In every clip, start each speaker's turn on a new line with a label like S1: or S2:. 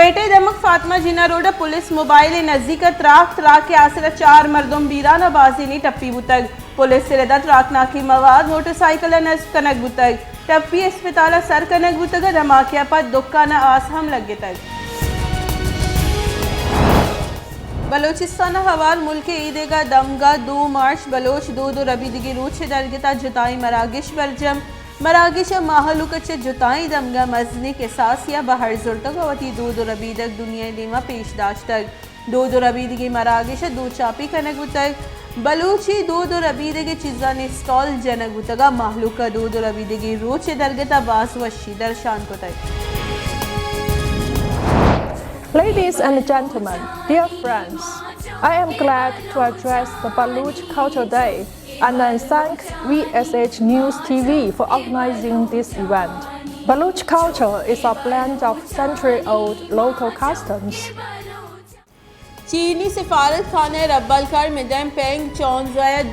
S1: क्वेटे दमक फातिमा जिना road police mobile नजदीक त्राक के आसरा 4 मर्दों बीराना बाजी ने टप्पी बुतक पुलिस से रदा त्राक नाकी मवाद मोटरसाइकिल नस्ब कनक बुतक टप्पी अस्पताल सर कनक बुतक धमाकिया पर दुक्काना आस हम लगे तक। बलोचिस्तान हवाल मुल्क ईदेगा दमगा 2 मार्च बलोच 2 रबीदगी रूच दरगता जुताई मरागिश बरजम मरागिश माहलुकच जुताई दमगा मजनी के सास या बहर जुर्तक वती 2 रबीदक दुनिया लीमा पेश दाश्तक 2 रबीदगी मरागिश 2 चापी कनक बुतक बलूची 2 रबीदगी चीज़ा ने स्टॉल जनक बुतगा माहलुका 2 रबीदगी रूच दरगता बास वशी दर्शान को तक।
S2: Ladies and gentlemen, dear friends, I am glad to address the Baloch Culture Day and I thank VSH News TV for organizing this event. Baloch culture is a blend of century-old local customs.
S1: चीनी सिफारत खाना रब्बलकर मिदम पेंग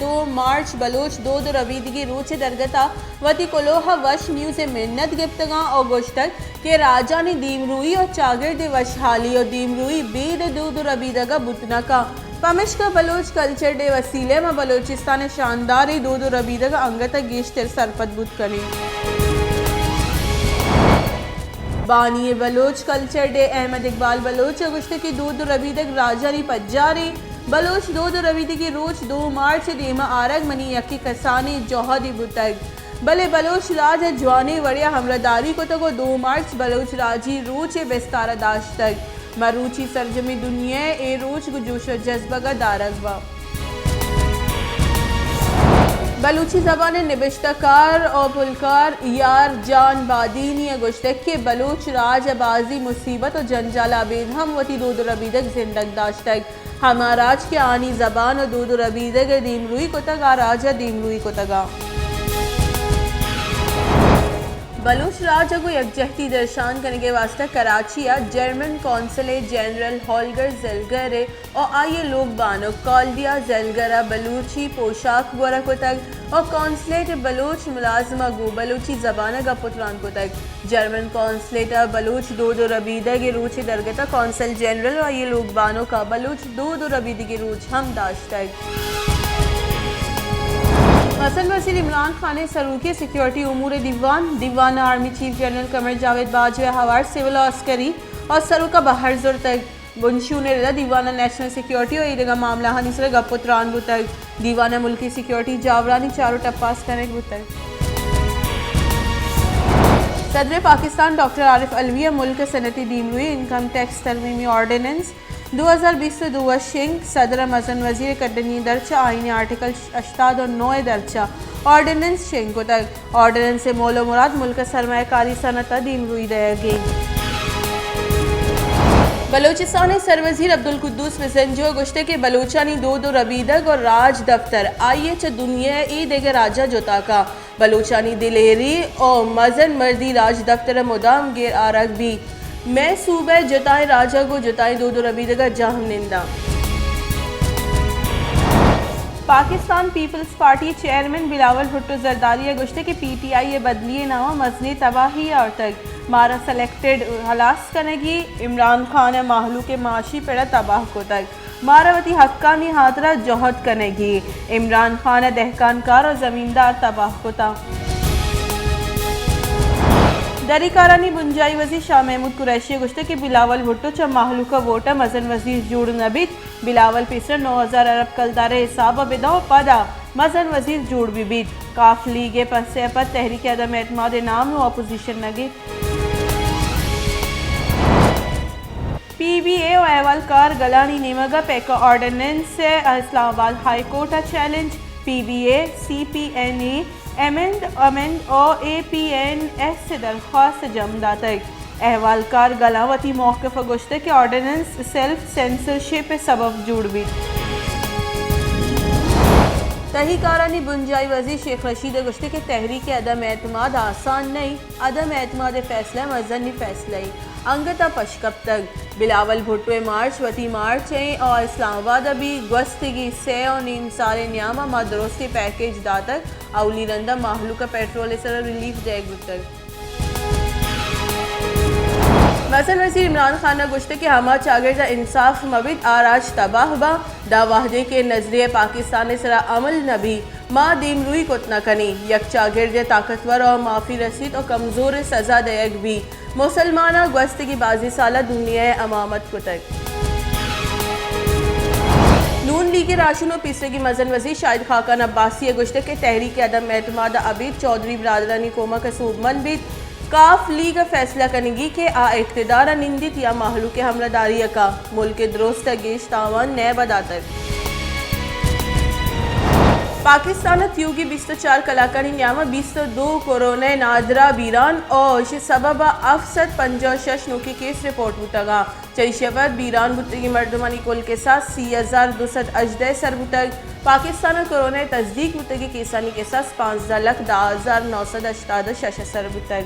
S1: 2 मार्च Bloch 2 रबीदगी रूच दरगता वती कोलोहा वश news मिन्नत गिफ्तगा और गोश्तक के राजा ने दीमरूई और चागिर्द वशहाली और दीमरूई बीद 2 रबीदगा बुतना का पमिश का बलोच कल्चर डे वसीले में बलोचिस्तान शानदार 2 रबीदगा अंगत गेश्तर सरपत बुत करें। बानी बलोच कल्चर डे अहमद इकबाल बलोच अगस्त की 2 रबीदक राजानी पज्जारी बलोच 2 रबीदगी रोज 2 मार्च देमा आरग मनी यकी कसानी जौहदी बुतक बले बलोच राज जवानी वड़िया हमरदारी को तको 2 मार्च बलोच राजी रोच बेस्तारा दाश्तक मरूची सरजमी दुनिया ए रोच गुजोश जज्बा का दारगवा बलूची ज़बान निबिश्तकार और पुलकार यार जान बादीनी गुश्तक के बलूच राज बाजी मुसीबत और जंजाल आबेद हम वती 2 रबीदक जिंदग दाश्तक हमाराज के आनी ज़बान और 2 रबीदक दीमरूई को तगा राजा दीमरूई को तगा बलूच राज को यकजहती दर्शान करने के वास्ते कराची या जर्मन कौंसलेट जनरल हॉलगर जलगरे और आइए लोग बानो कॉल्डिया जलगरा बलूची पोशाक गोरा को तक और कौंसलेट बलूच मुलाजमा गो बलूची ज़बान का पुतरान को तक जर्मन कौंसलेट बलूच 2 रबीदा के रूच दरगता कौंसल जनरल और ये लोग बानो का बलूच 2 रबीदा के रूच हम दाश्तक। मसल वज़ीर इमरान खान ने सरूकी सिक्योरिटी उमूर दीवान army chief general Qamar Javed Bajwa हवार सिविल और अस्करी और सरूका बहर जुर तक बुनशू ने रदा दीवाना नेशनल सिक्योरिटी और ईदगा मामला हनी सर गपुत्रान बुतक दीवाना मुल्की सिक्योरिटी जावरानी चारों टप्पास कनेक्ट बुतक। सदर पाकिस्तान डॉक्टर आरिफ अलवी मुल्क सनती दीमरूई इनकम टैक्स तरमीमी ऑर्डिनेंस 2020 से 2 शिंग सदर मजन वजीर कदनी दर्चा आईनी आर्टिकल 88 और 9 दर्चा ऑर्डिनेंस शिंग को तक ऑर्डिनेंस से मोलो मुराद मुल्क सरमायाकारी सनत दीमरूई दया गई। बलोचिस्तान सरवजीर अब्दुल कुद्दूस विजंजो गुश्ते के बलोचानी 2 रबीदक और राज दफ्तर आइए च दुनिया ई देगे राजा जोता का बलोचानी दिलेरी और मजन मर्दी राज दफ्तर मुदाम गेर आरग भी मैं सूबे जुताए राजा को जुताए 2 रबीदगा जाम निंदा। Pakistan peoples party chairman Bilawal Bhutto Zardari गुश्ते के PTI बदलिए नामा मजनी तबाही और तक मारा सेलेक्टेड हलास कनेगी इमरान खान माहलू के माशी पेड़ा तबाह को तक मारावती हक्कानी हाथरा जोहद कनेगी इमरान खान दहकानकार और जमींदार तबाह को ता दरीकारानी बुंजाई वजीर शाह महमूद कुरैशी गुश्ते के बिलावल भुट्टो च माहलू का वोटा मजन वजीर जुड़ नबित बिलावल पिसर 9000 अरब कलदारे हिसाब बिदाओ पदा मजन वजीर जुड़ बिबित काफ लीगे पसे पर तहरीक अदम एतमाद नाम अपोजिशन नगे PBA और अहवालकार गलानी नेमगा पैका ऑर्डिनेंस से Islamabad high court challenge PBA CPNA amend और APNS से दरख्वास्त जमदा तक अहवालकार गलावती मौक़िफ़ गुश्ते के ऑर्डिनेंस सेल्फ सेंसरशिप सबब जुड़ भी तहरीकारानी बुंजाई वजीर शेख रशीद गुश्ते के तहरीक अदम एतमाद आसान नहीं अदम एतमाद फैसला मजनी फैसला अंगता पशकब तक बिलावल भुट्टो मार्च वती मार्च और इस्लामाबाद अभी गस्तगी से और नीम सारे न्यामा मदरोस्ती पैकेज दातक अवली रंदा माहलू का पेट्रोल सर रिलीफ देग तक वज़ीर इमरान खान ने गुश्त के हमा चागिर्द इंसाफ मबिद आराज तबाह बा दा वाहदे के नजरिए पाकिस्तान सरा अमल नबी माँ दीम रुई कुतना कनी यक चागिर्द ताकतवर और माफ़ी रसीद और कमज़ोर सज़ा दयक भी मुसलमाना गस्त की बाजी साला दुनिया अमामत कुतक। नून लीग राशन और पीसरे की मजन वज़ीर शाहिद खाकान अब्बासी गुश्त के तहरीक अदम एतमाद अबीद चौधरी बरादरानी कोमा कसूब मनबिद काफ लीग फैसला कनेगी के आ इक़्तिदार निंदित या महलू के हमलादारी का मुल्क दुरुस्त गेश तावान नए बदातर पाकिस्तान त्यूगी 24 कलाकारी न्यामा 22 कोरोना नादरा बीरान और सबब अफसद 56 नुकी केस रिपोर्ट बुतगा चैशवर बीरान बुतगी मर्दमानी कुल के साथ 30,200 अजदे सर बुतग पाकिस्तान कोरोना तस्दीक बुतगी केसानी के साथ 15,10,988 सर बुतग।